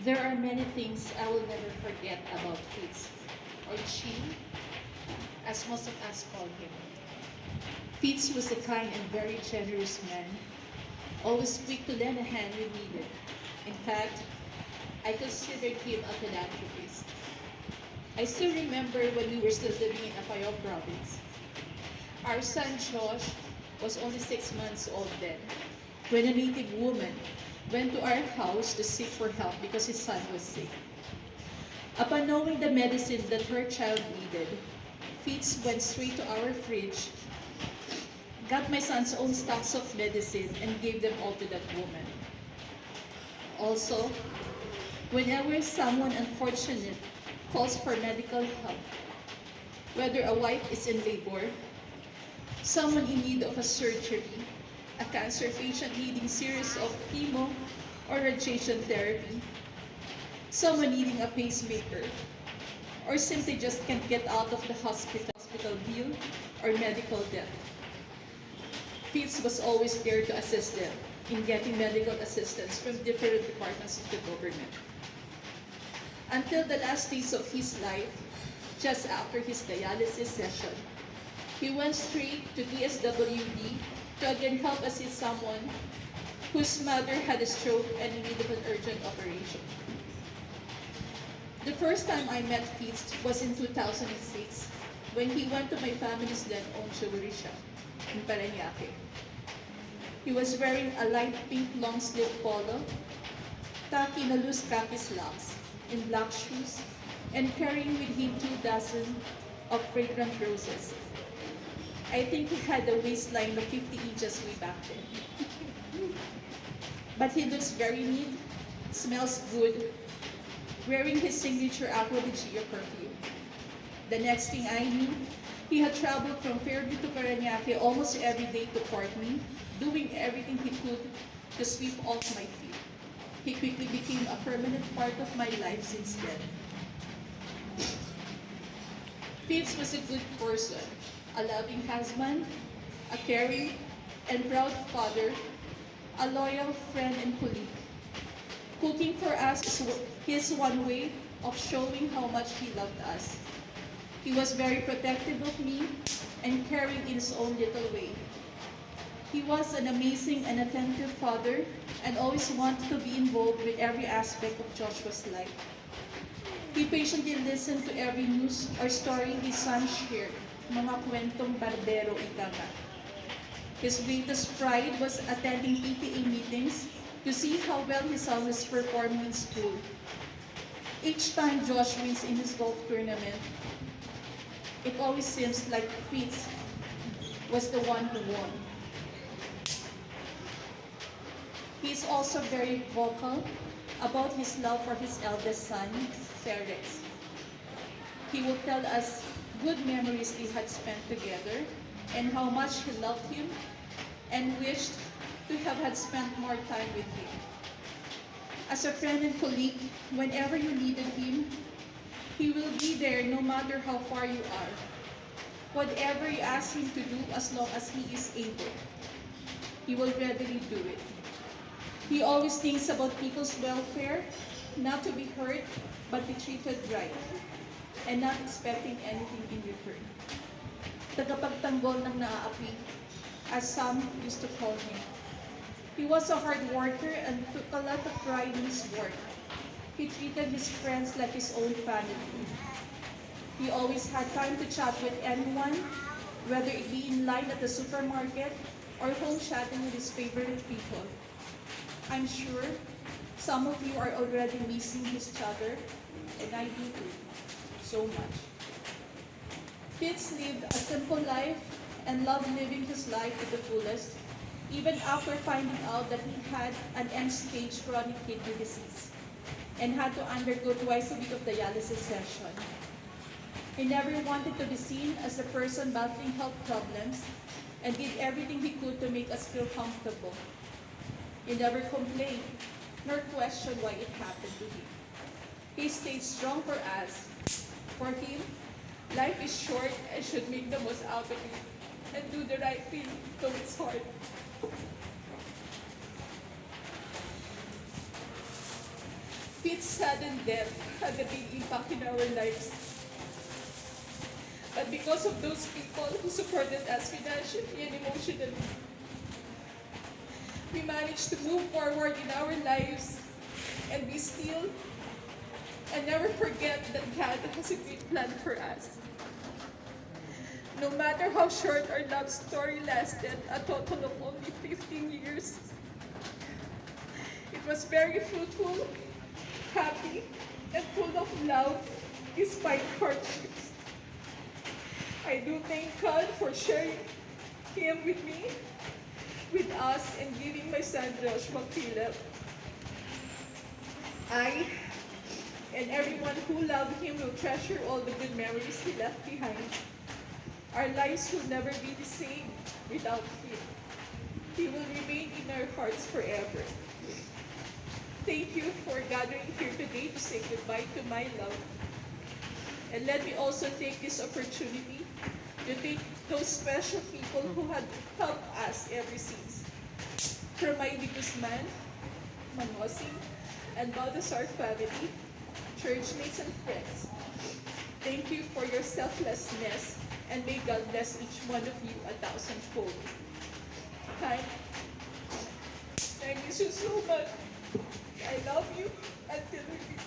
There are many things I will never forget about Fitz, or Chi, as most of us call him. Fitz was a kind and very generous man, always quick to lend a hand when needed. In fact, I considered him a philanthropist. I still remember when we were still living in Apayao province. Our son Josh was only 6 months old then, when a native woman went to our house to seek for help because his son was sick. Upon knowing the medicine that her child needed, Fitz went straight to our fridge, got my son's own stocks of medicine, and gave them all to that woman. Also, whenever someone unfortunate calls for medical help, whether a wife is in labor, someone in need of a surgery, a cancer patient needing series of chemo or radiation therapy, someone needing a pacemaker, or simply just can't get out of the hospital bill or medical debt. Fitz was always there to assist them in getting medical assistance from different departments of the government. Until the last days of his life, just after his dialysis session, he went straight to DSWD to again help assist someone whose mother had a stroke and in need of an urgent operation. The first time I met Fitz was in 2006 when he went to my family's then-owned jewelry shop in Parañaque. He was wearing a light pink long-sleeve polo, tacky na loose khaki slacks, in black shoes, and carrying with him 2 dozen of fragrant roses. I think he had a waistline of 50 inches way back then. But he looks very neat, smells good, wearing his signature Aqua di Gio perfume. The next thing I knew, he had traveled from Fairview to Parañaque almost every day to court me, doing everything he could to sweep off my feet. He quickly became a permanent part of my life since then. Fitz was a good person, a loving husband, a caring and proud father, a loyal friend and colleague. Cooking for us is his one way of showing how much he loved us. He was very protective of me and caring in his own little way. He was an amazing and attentive father and always wanted to be involved with every aspect of Joshua's life. He patiently listened to every news or story his son shared, mga kwentong barbero ika nga. His greatest pride was attending PTA meetings to see how well his son was performing in school. Each time Josh wins in his golf tournament, it always seems like Fitz was the one who won. He is also very vocal about his love for his eldest son, Ferex. He will tell us good memories they had spent together and how much he loved him and wished to have had spent more time with him. As a friend and colleague, whenever you needed him, he will be there no matter how far you are. Whatever you ask him to do, as long as he is able, he will readily do it. He always thinks about people's welfare, not to be hurt, but be treated right, and not expecting anything in return. Tagapagtanggol ng naaapi, as some used to call him. He was a hard worker and took a lot of pride in his work. He treated his friends like his own family. He always had time to chat with anyone, whether it be in line at the supermarket or home chatting with his favorite people. I'm sure some of you are already missing his chatter, and I do too, so much. Fitz lived a simple life and loved living his life to the fullest, even after finding out that he had an end-stage chronic kidney disease and had to undergo twice a week of dialysis session. He never wanted to be seen as a person battling health problems and did everything he could to make us feel comfortable. He never complained, nor questioned why it happened to him. He stayed strong for us. For him, life is short and should make the most out of it and do the right thing, though it's hard. Pete's sudden death had a big impact in our lives. But because of those people who supported us financially and emotionally, we managed to move forward in our lives and be still and never forget that God has a great plan for us. No matter how short our love story lasted, a total of only 15 years, it was very fruitful, happy, and full of love despite hardships. I do thank God for sharing Him with me, with us, and giving my son Joshua Philip. I and everyone who loved him will treasure all the good memories he left behind. Our lives will never be the same without him. He will remain in our hearts forever. Thank you for gathering here today to say goodbye to my love. And let me also take this opportunity to thank those special people who had helped us ever since. From my Guzman, Manosing, and Balthasar family, churchmates and friends. Thank you for your selflessness, and may God bless each one of you 1,000-fold. I miss you so much. I love you until we meet.